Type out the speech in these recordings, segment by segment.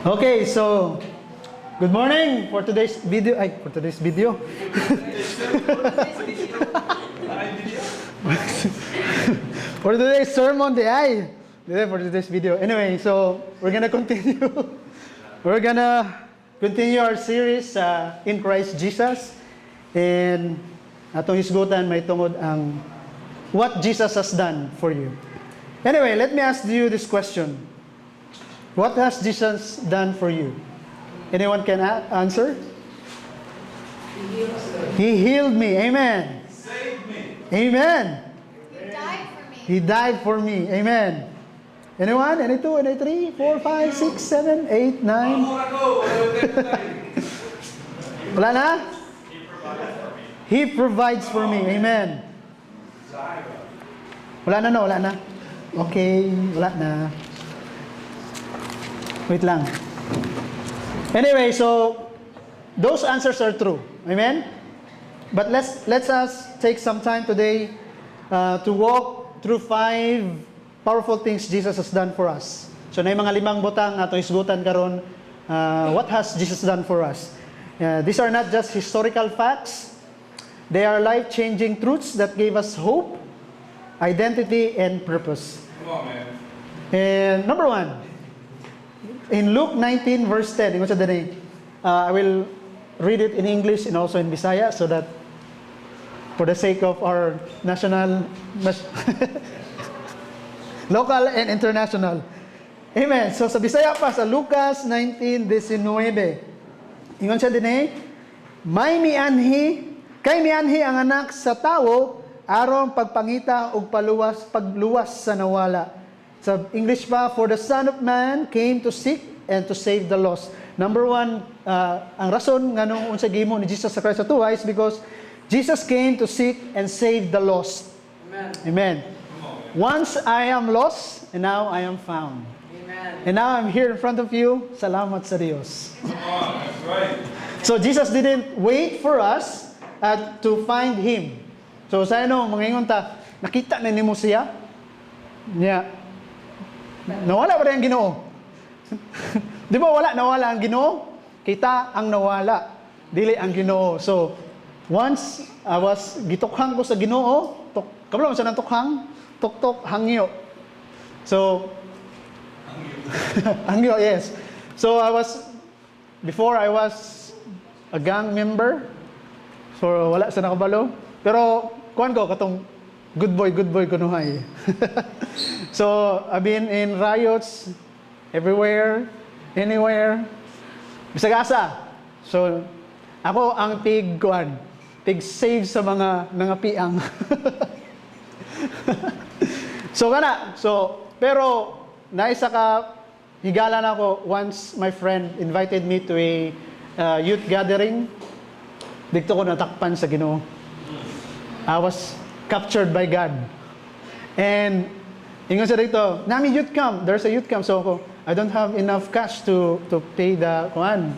Okay, so good morning for today's video. For today's video. For today's sermon, for today's video. Anyway, so we're gonna continue. We're gonna continue our series in Christ Jesus. And atong hisgutan may tungod ang what Jesus has done for you. Anyway, let me ask you this question. What has Jesus done for you? Anyone can answer? He healed me. Amen. Saved me. Amen. He died for me. He died for me. Amen. Anyone? Any two? Any three? 4, 5, 6, 7, 8, 9? Wala na? He provides for me. Amen. Wala na, no? Wala na? Okay. Wala na. Wait lang. Anyway, so those answers are true. Amen? But let's us take some time today to walk through 5 powerful things Jesus has done for us. So na mga 5 butang atong isgutan karon, what has Jesus done for us? These are not just historical facts. They are life-changing truths that gave us hope, identity, and purpose. Come on, man. And number 1, in Luke 19 verse 10, I will read it in English and also in Bisaya so that for the sake of our national, local and international. Amen. So sa Bisaya pa, sa Lucas 19:19, ingon siya kay mianhi ang anak sa tawo aron pagpangita og pagluwas sa nawala. Sa English pa, for the Son of Man came to seek and to save the lost. Number 1, ang rason nga nung unsa gihimo ni Jesus sa Christ sa tuwa is because Jesus came to seek and save the lost. Amen. Amen. Once I am lost, and now I am found. Amen. And now I'm here in front of you. Salamat sa Dios. Come on, that's right. So Jesus didn't wait for us to find Him. So sa mga ingon ta, nakita na nimo siya? Yeah. Nawala ba rin ang Ginoo? Di ba nawala ang Ginoo? Kita ang nawala, dili ang Ginoo. So, once I was gitukhang ko sa Ginoo, kabalo sa nang tukhang, tok hangyo. So, hangyo, yes. So, before I was a gang member, so wala sa nakabalo. Pero, kuhan ko, katong good boy kunuhay. So, I've been in riots everywhere, anywhere. Bisag asa. So, ako ang tig save sa mga nangapiang. Pero naisa ka higala na ako once my friend invited me to a youth gathering. Dito ko natakpan sa Ginoo. I was captured by God. And ingon siya dito, nami youth camp. There's a youth camp. So I don't have enough cash to pay the kuan.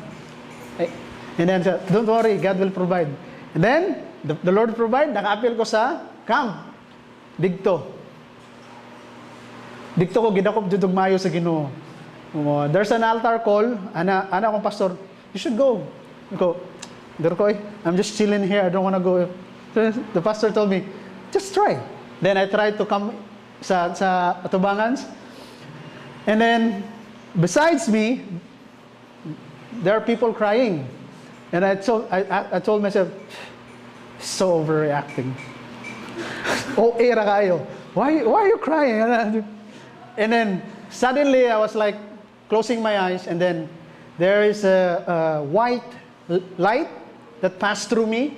And then said, don't worry, God will provide. And then the Lord provide. Naka-appeal ko sa camp. Dito ko gidakop jud og maayo sa Ginoo. There's an altar call. Ana akong pastor, you should go. I'm just chilling here. I don't want to go. So the pastor told me, just try. Then I tried to come sa atubangan. And then, besides me, there are people crying. And I told myself, so overreacting. Ra kayo. Why are you crying? And then, suddenly, I was like, closing my eyes, and then, there is a white light that passed through me.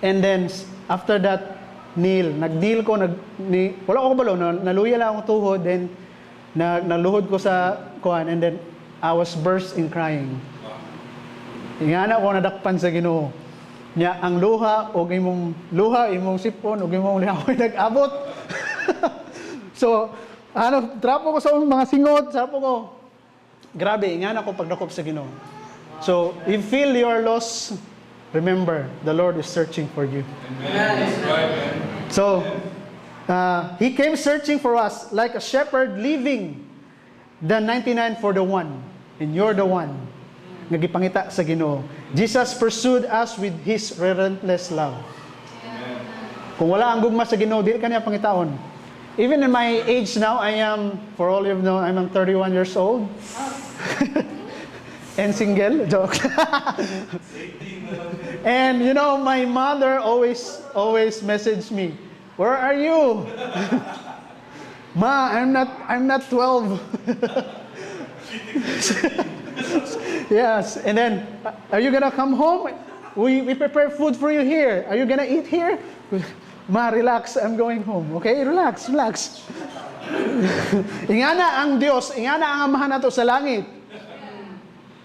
And then, after that, nag-kneel ko, wala ko kabalo, naluya lang akong tuhod, then naluhod ko sa kuan, and then I was burst in crying. Ingana ko nadakpan sa Ginoo. Nya ang luha imong sipon og imong lihaw nag-abot. So, trapo ko sa mga singot, sapo ko. Grabe, ingana ko pagdakop sa Ginoo. So, if you feel you are lost, remember, the Lord is searching for you. Amen. So, He came searching for us like a shepherd leaving the 99 for the one. and you're the one nga gipangita sa Ginoo. Jesus pursued us with His relentless love. Kung wala ang gugma sa Ginoo, dili kaniya pangitaon. Even in my age now, for all you know, I'm 31 years old. And single, joke. And you know, my mother always messaged me, "Where are you?" "Ma, I'm not 12." Yes, and then, "Are you gonna come home? We prepare food for you here. Are you gonna eat here?" "Ma, relax, I'm going home." "Okay, relax. Ingana ang Dios, ingana ang Amahan nato sa langit.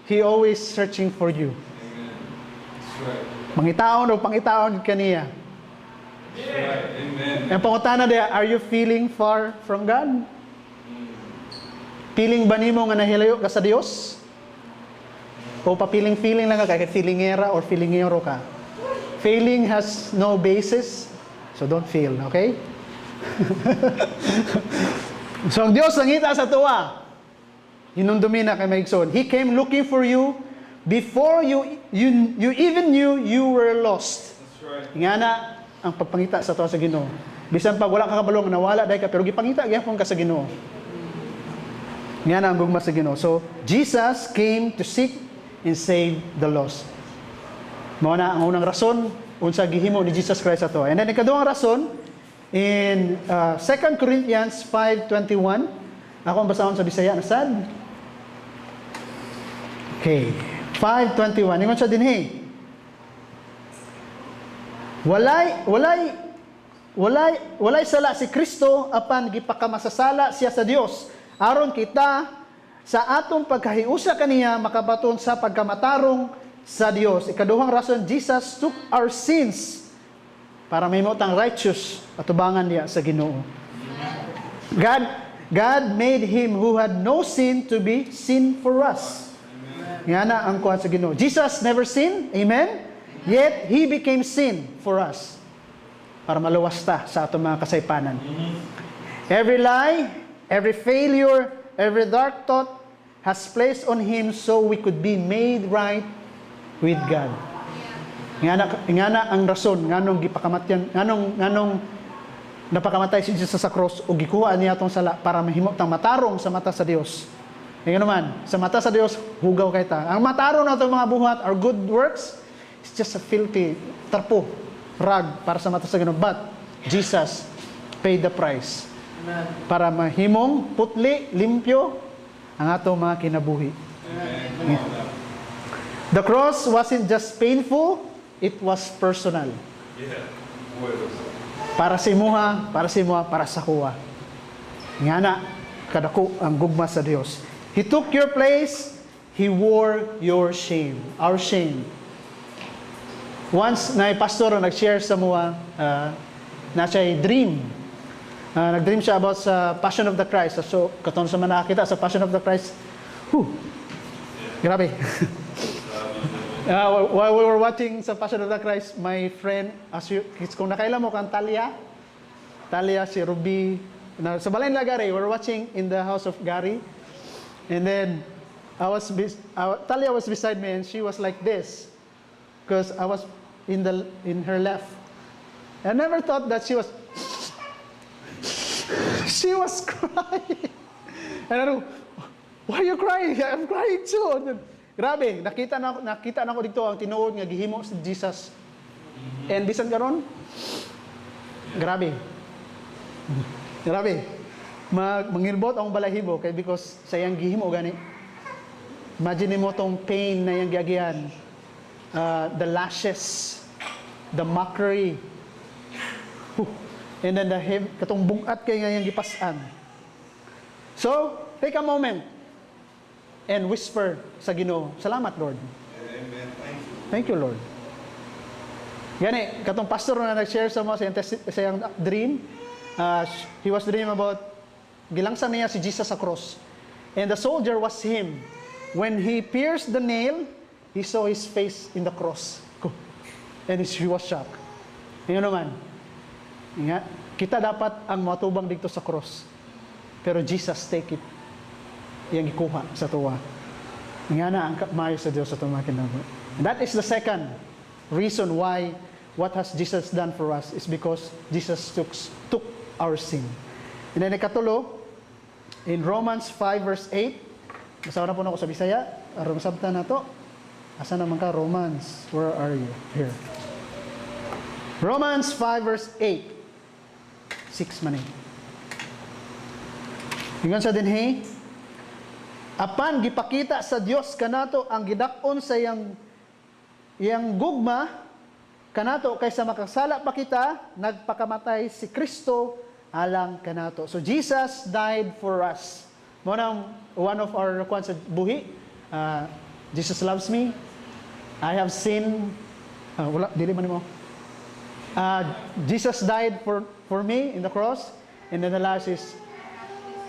He always searching for you. Mangitaon o pangitaon kaniya. Amen. Ang pangutana diya, are you feeling far from God? Feeling ba nimo nga nahilayo ka sa Dios? O papiling-feeling lang ka, kaya feelingera or feelingero ka? Failing has no basis, so don't feel, okay? So ang Dios nangita sa tuwa. Hinumdumi na kay Maigsoon. He came looking for you before you even knew you were lost. That's right. Ingana ang pagpangita sa tuwa sa Ginoo. Bisan pag wala ka kabalong nawala dai ka pero gipangita gyapon ka sa Ginoo. Ingana ang gugma sa Ginoo. So Jesus came to seek and save the lost. Mao na ang unang rason unsa gihimo ni Jesus Christ ato. And then ikaduhang rason in 2 Corinthians 5:21. Ako ang basahon sa Bisaya na sad. Okay. 5:21. Ingon siya dinhi. Walay sala si Kristo apan gipakamasasala siya sa Dios. Aron kita sa atong pagkahiusa kaniya makabaton sa pagkamatarong sa Dios. Ikaduhang rason, Jesus took our sins para mahimutang righteous atubangan niya sa Ginoo. God made Him who had no sin to be sin for us. Nga na ang kuha sa Ginoo. Jesus never sinned, amen? Yet He became sin for us para maluwas ta sa atong mga kasaypanan. Every lie, every failure, every dark thought has placed on Him so we could be made right with God. Nga na ang rason nganong gipakamatyan, nganong napakamatay si Jesus sa cross o gikuha niya atong sala para mahimutang matarong sa mata sa Dios. Ngayon naman, sa mata sa Dios, hugaw kay ta. Ang matarong na itong mga buhat, our good works, is just a filthy, tarpo, rag para sa mata sa Ginoo. But Jesus paid the price para mahimong putli, limpyo ang atong mga kinabuhi. The cross wasn't just painful, it was personal. Yeah. Para sa imuha, para sa kuha. Nga na, kadako ang gugma sa Dios. He took your place, He wore your shame, our shame. Once, na pastor nag-share sa mga na siya'y dream. Nag-dream siya about sa Passion of the Christ. So, katong sa mga nakakita sa Passion of the Christ, grabe. While we were watching sa Passion of the Christ, my friend, kung nakailan mo kang Talia, si Ruby, sa Balay Lagari, we were watching in the house of Gary. And then, Talia was beside me and she was like this. Because I was in her left. I never thought that she was crying. And I know, why are you crying? I'm crying too. And then, grabe, nakita na ko dito ang tinuod nga gihimo si Jesus. And bisan karon, grabe. Mangilbot ang balahibo kay because sayang gihimo gani. Imagine mo tong pain na yang giagihan. The lashes, the mockery. And then katong bungat kay nga yang gipasan. So, take a moment and whisper sa Ginoo, "Salamat, Lord." Amen. Thank you, Lord. Gani, katong pastor na nag-share sa mga sa iyang dream, he was dreaming about gilangsan niya si Jesus sa cross. And the soldier was him. When he pierced the nail, he saw his face in the cross. And he was shocked. Ngayon naman, kita dapat ang matubang dito sa cross. Pero Jesus take it. Yang ikuha sa tuwa. Nga na ang maayo sa Diyos sa tumakin na. And that is the second reason why what has Jesus done for us is because Jesus took our sin. And then ikatulo, in Romans 5 verse 8, masawa na po na ako sa Bisaya, aron sabta na to. Asa naman ka, Romans? Where are you? Here. Romans 5 verse 8. 6 man eh. Ingon sa dinhi, apan gipakita sa Dios kanato ang gidak-on sa iyang gugma kanato kaysa makasala pa kita, nagpakamatay si Kristo alang kanato. So Jesus died for us. Mo nang one of our kwan sa buhi, Jesus loves me. I have sinned. Wala dili man mo. Jesus died for me in the cross, and then the last is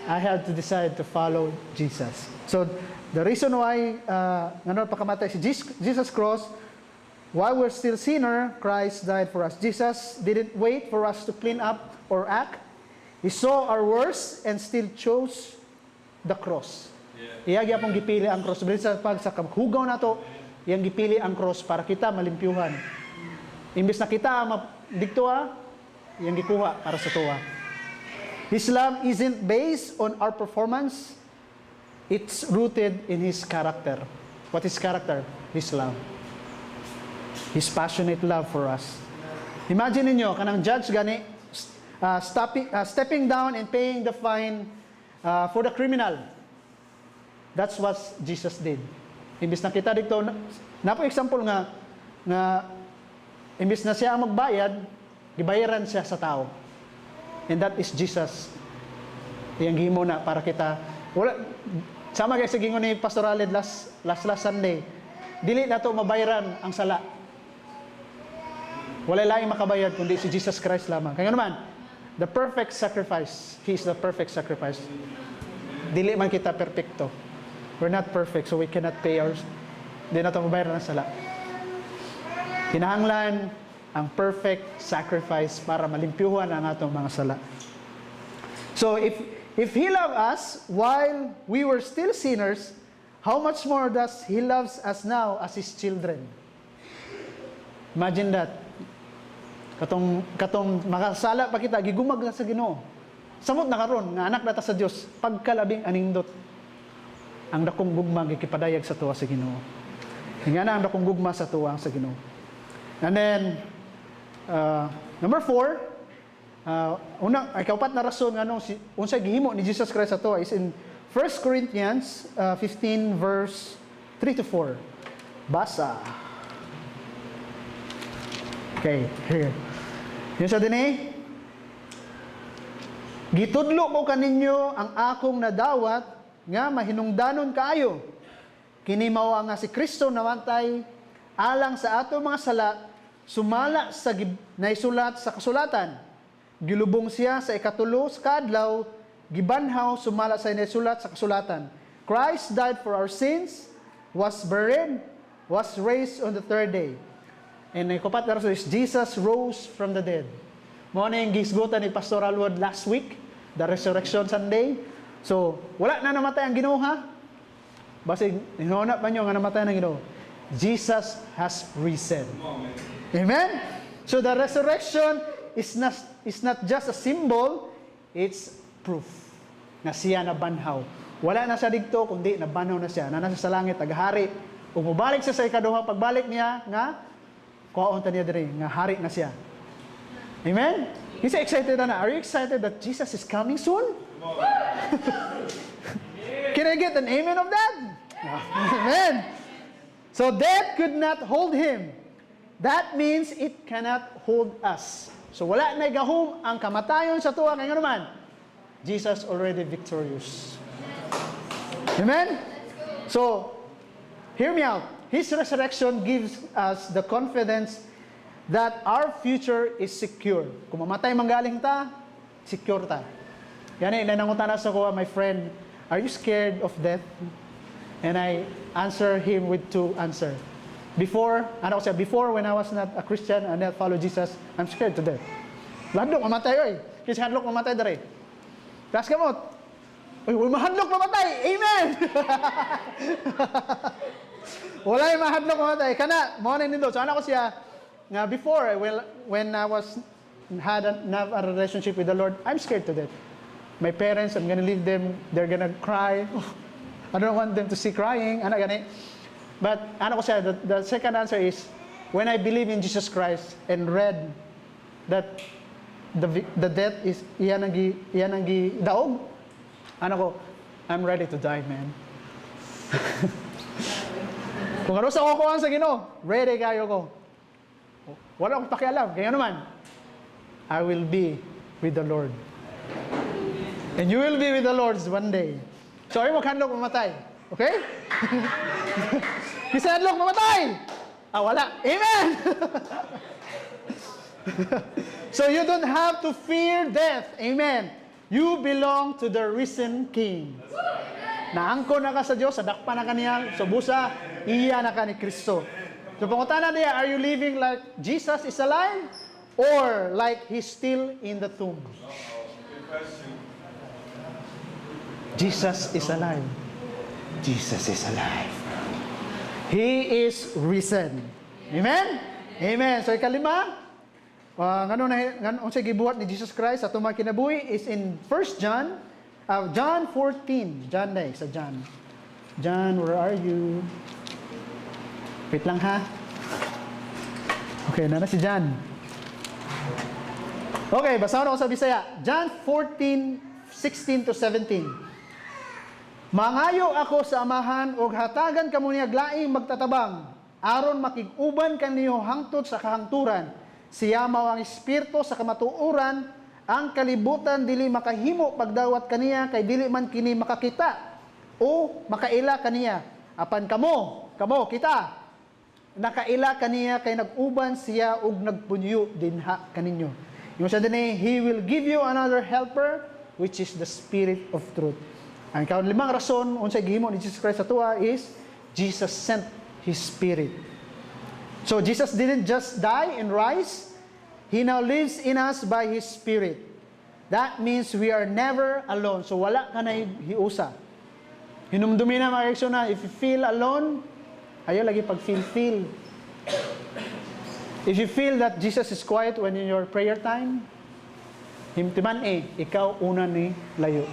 I had to decide to follow Jesus. So the reason why ngano pakamatay si Jesus cross, while we're still sinner, Christ died for us. Jesus didn't wait for us to clean up or act. He saw our worst and still chose the cross. Iya gyapon gipili ang cross. Bisan sa pag sa hugaw nato, iyang gipili ang cross para kita malimpyuhan. Imbes na kita digtuwa, iyang gikuha para sa tuwa. His love isn't based on our performance. It's rooted in His character. What is character? His love. His passionate love for us. Imagine niyo kanang judge gani stepping down and paying the fine for the criminal. That's what Jesus did. Imbis na kita dito, napo example nga imbis na siya ang magbayad, gibayaran siya sa tao. And that is Jesus. Yang gihimo na para kita. Wala sama kay sa gingon ni Pastor Aled last Sunday. Dili na to mabayaran ang sala. Wala laing makabayad kundi si Jesus Christ lamang. Kaya naman, the perfect sacrifice. He is the perfect sacrifice. Dili man kita perfecto. We're not perfect, so we cannot pay ours. Di na ito mabayaran ng sala. Kinahanglan ang perfect sacrifice para malimpyuhan ang atong mga sala. So, if He loved us while we were still sinners, how much more does He loves us now as His children? Imagine that. Katong makasala pa kita, gigumag sa Ginoo. Samot na karon nga anak nata sa Dios, pagkalabing anindot ang dakong gugma gikipadayag sa tuwa sa Ginoo. Nga na ang dakong gugma sa tuwa sa Ginoo. And then number 4, kaupat na rason nga unsay gihimo ni Jesus Christ sa tuwa is in 1 Corinthians 15 verse 3 to 4. Basa. Okay, here. Yung sa dinhi, gitudlo ko kaninyo ang akong nadawat nga mahinungdanon kaayo. Kini mao nga si Kristo nawantay alang sa ato mga sala, sumala sa naisulat sa kasulatan. Gilubong siya sa ikatulo sa kadlaw, gibanhaw sumala sa naisulat sa kasulatan. Christ died for our sins, was buried, was raised on the third day. And ikupat na rason is Jesus rose from the dead. Mao na yung gisgutan ni Pastor Alwood last week, the Resurrection Sunday. So, wala na namatay ang Ginoo ha. Basig, hinuna pa nyo nga namatay ng Ginoo. Jesus has risen. Amen? So, the resurrection is not just a symbol, it's proof na siya nabanhaw. Wala na siya digto, kundi nabanhaw na siya. Na nasa sa langit, naghari. Kung mabalik siya sa ikaduhang pagbalik niya, nga, kuhaon ta niya diri, nga hari na siya. Amen? He's excited na. Are you excited that Jesus is coming soon? Can I get an amen of that? Amen. So death could not hold him. That means it cannot hold us. So wala na gahom ang kamatayon sa tuwa kay naman. Jesus already victorious. Amen? So, hear me out. His resurrection gives us the confidence that our future is secure. Kung mamatay manggaling ta, secure ta. Yan nanangutan sa ko, my friend, are you scared of death? And I answer him with two answers. Before when I was not a Christian and not follow Jesus, I'm scared to death. Ladok mamatay oy. Kasi hadlok mamatay dere. Tas kamot. Uy, mahadlok mamatay! Amen! Wala yung mahadlok mamatay. Kana, mo na nito. So, ano ko siya, nga before, when I had a relationship with the Lord, I'm scared to death. My parents, I'm gonna leave them, they're gonna cry. I don't want them to see crying. Ano gani? But, ano ko siya, the second answer is, when I believe in Jesus Christ and read that the death is, iyan ang daog, ano ko, I'm ready to die, man. Kung ano sa kukuhaan sa Ginoo, ready kayo ko. Wala akong pakialam. Kaya naman, I will be with the Lord. And you will be with the Lord one day. So, ay maghandlok mamatay. Okay? Kasi handlok mamatay! Wala. Amen! So, you don't have to fear death. Amen. You belong to the risen King. Naangko na ka sa Diyos, sadakpa na ka niya, so busa, iya na ka ni Kristo. So pangutana niya, are you living like Jesus is alive? Or like He's still in the tomb? Good question. Jesus is alive. Jesus is alive. He is risen. Amen? Amen. So ikalima, ngano sa gibuhat ni Jesus Christ sa tumang kinabuhi is in 1 John, John 14. John na sa John. John, where are you? Wait lang ha. Okay, na si John. Okay, basahin ako sa Bisaya. John 14:16 to 17. Mangayo ako sa amahan ug hatagan kamo niya laing magtatabang aron makig-uban kaniyo hangtod sa kahangturan. Siya mao ang espiritu sa kamatuoran, ang kalibutan dili makahimo pagdawat kaniya kay dili man kini makakita o makaila kaniya. Apan kamo kita nakaila kaniya kay nag-uban siya ug nagpunyo dinha kaninyo. Yung sa dinhi, He will give you another helper which is the Spirit of truth. Ang limang rason unsay gihimo ni Jesus Christ sa tuwa is Jesus sent His Spirit. So Jesus didn't just die and rise. He now lives in us by His Spirit. That means we are never alone. So wala ka na hiusa. Hinumdumi na mga kaigsoon na, if you feel alone, ayaw lagi pag-feel. If you feel that Jesus is quiet when in your prayer time, himtiman ikaw una ni layo.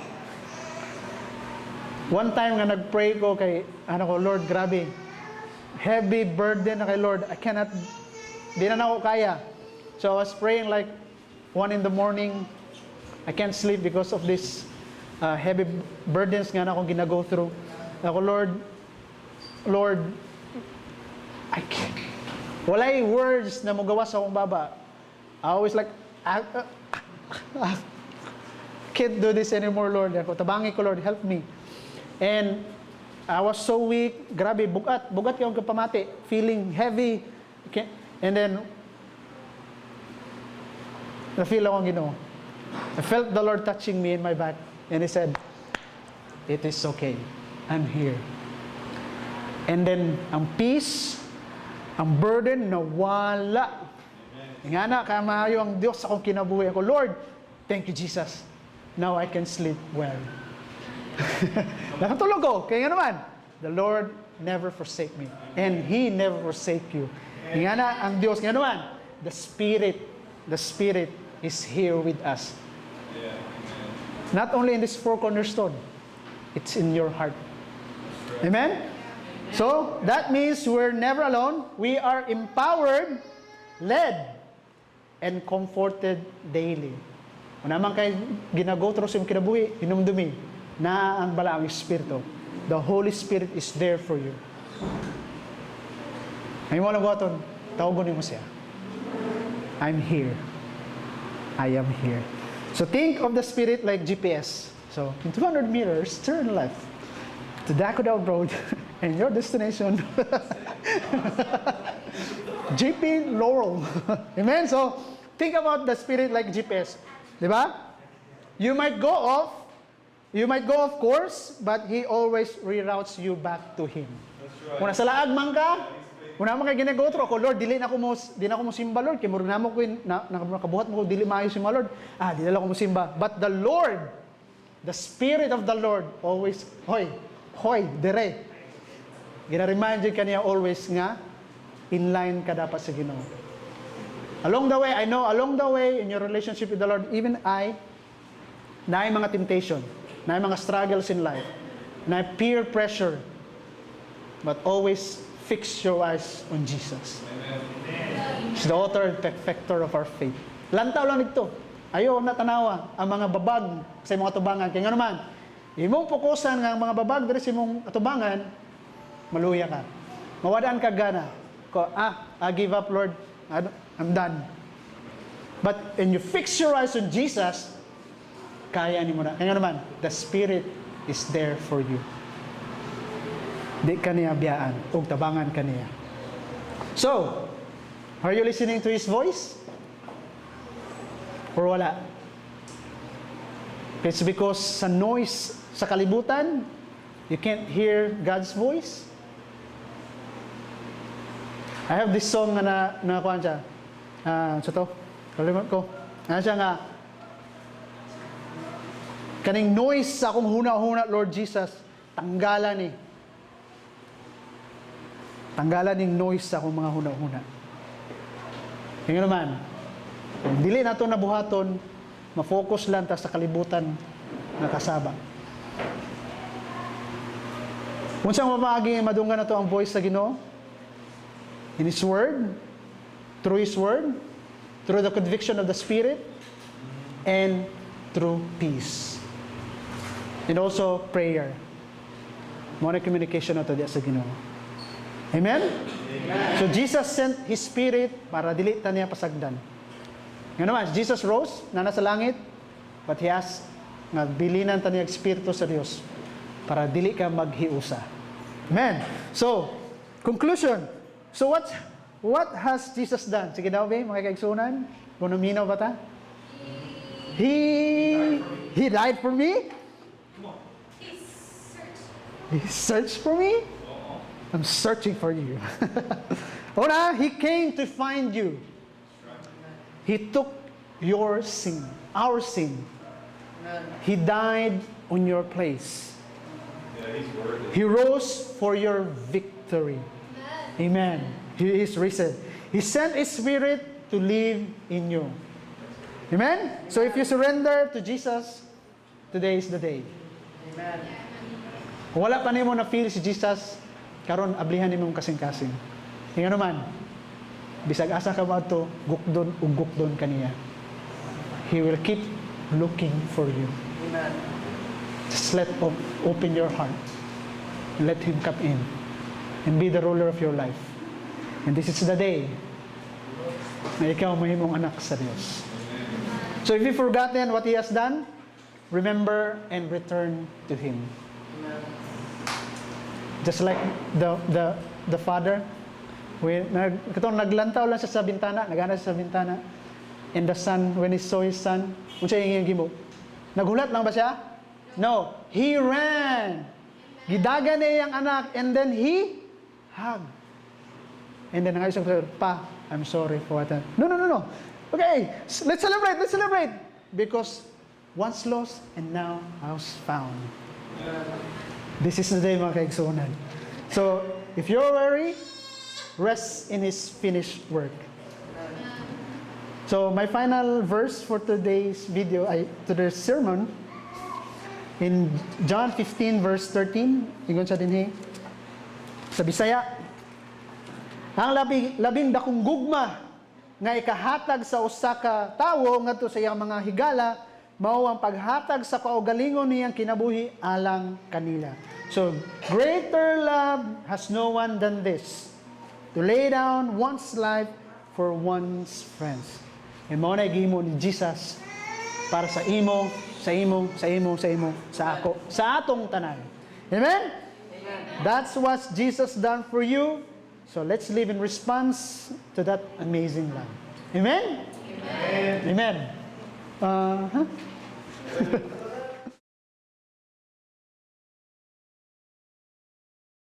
One time nga nag-pray ko kay, Lord, grabe, heavy burden na kay Lord, di na ako kaya. So I was praying like 1 in the morning. I can't sleep because of this heavy burdens nga na akong gina-go through. Ako, Lord, I can't. Walay words na magawa sa akong baba. I always like, can't do this anymore, Lord. Ako, tabangi ko, Lord, help me. And I was so weak. Grabe, bugat yung kapamati. Feeling heavy. And then, na-feel akong Ginoo. I felt the Lord touching me in my back. And He said, it is okay. I'm here. And then, ang peace, ang burden, nawala. Nga na, kamayo ang Diyos akong kinabuhi. Ako, Lord, thank you, Jesus. Now I can sleep well. Nakatulog ko. Kaya nga naman, the Lord never forsake me. And He never forsake you. Nga na, ang Diyos, nga naman, the Spirit is here with us. Yeah. Not only in this four cornerstone, it's in your heart. Amen? So, that means we're never alone. We are empowered, led, and comforted daily. Kung naman kayo ginago through sa kinabuhi, hinumdumi, na ang balaang Espiritu. The Holy Spirit is there for you. Ay mo lang goton, tawagon mo siya. I'm here. I am here. So think of the Spirit like GPS. So, in 200 meters, turn left to Dakodao Road and your destination, JP Laurel. Amen? So, think about the Spirit like GPS. Diba? You might go off course, but He always reroutes you back to Him. That's right. Kung nasa laag man ka, kung naman kayo ginagotro ako, Lord, di na ako mo simba, Lord. Kaya muro namo ko, nakabuhat mo ko, dili maayo simba, Lord. Di na ako mo simba. But the Lord the Spirit of the Lord always, hoy, dire. Gina-remind you kaniya always nga, in line ka dapat sa Ginoo. Along the way, I know, along the way, in your relationship with the Lord, even I, na mga temptation, na mga struggles in life, na peer pressure, but always fix your eyes on Jesus. He's the author and perfecter of our faith. Lantaw lang ito. Ayaw na tanawa ang mga babag sa imong atubangan. Kaya nga naman, imong fokusan nga ang mga babag diri sa imong atubangan, maluya ka. Mawadaan ka gana. I give up, Lord. I'm done. But when you fix your eyes on Jesus, kaya ni mo na. Kaya nga naman, the Spirit is there for you. Di ka niya biyaan, o tabangan ka niya. So, are you listening to His voice? Or wala? It's because sa noise sa kalibutan, you can't hear God's voice. I have this song na kuhan siya. So to, kalimut ko. Ano siya nga, kaning noise sa akong huna-huna, Lord Jesus, tanggalan ni. Tanggalan ning noise sa akong mga huna-huna. Kaya naman, kung dili na ito nabuhaton, ma-focus lang ta sa kalibutan na kasabang. Kung saan mamaagi, madunggan na ito ang voice sa Ginoo, in His Word, through His Word, through the conviction of the Spirit, and through peace. And also prayer. Muna communication na ito sa Ginoo. Amen? Amen? So Jesus sent His Spirit para dili ta niya pasagdan. Nga naman, Jesus rose, na nasa langit, but He asked, nga bilinan ta niya Espiritu sa Dios para dili ka maghiusa. Amen? So, conclusion. So what has Jesus done? Sige daw ba, mga kaigsunan? Kung naminaw ba ta? He died for me? He searched for me? I'm searching for you. Una, He came to find you. He took your sin, our sin. He died on your place. He rose for your victory. Amen. He is risen. He sent His Spirit to live in you. Amen? So if you surrender to Jesus, today is the day. Amen. Kung wala pa nimo na feel si Jesus, karon ablihan nimo kasing-kasing. Nga naman, bisag asa ka ba ito, gukdon ug gukdon kaniya. He will keep looking for you. Amen. Just open your heart. Let Him come in and be the ruler of your life. And this is the day na ikaw mahimong anak sa Diyos. So if you've forgotten what He has done, remember and return to Him. Just like the father, katong naglantaw lang siya sa bintana, nagana siya sa bintana, and the son, when he saw his son, kung siya yung gimo, naghulat lang ba siya? No. He ran. Gidagan niya yung anak, and then he hugged. And then nangayos siya, Pa, I'm sorry for what I... No. Okay, let's celebrate. Because once lost, and now house found. This is the day, mga kaigsunan. So, if you're weary, rest in His finished work. So, my final verse for today's video, today's sermon, in John 15, verse 13, ingon sa dinhi, sa Bisaya, ang labing dakong gugma nga ikahatag sa usa ka tawo ngadto sa iyang mga higala mao ang paghatag sa kaugalingon niyang kinabuhi alang kanila. So, greater love has no one than this, to lay down one's life for one's friends. And mao na gihimo ni Jesus para sa imo, sa ako, sa atong tanan. Amen? That's what Jesus done for you. So let's live in response to that amazing love. Amen? Amen. Amen.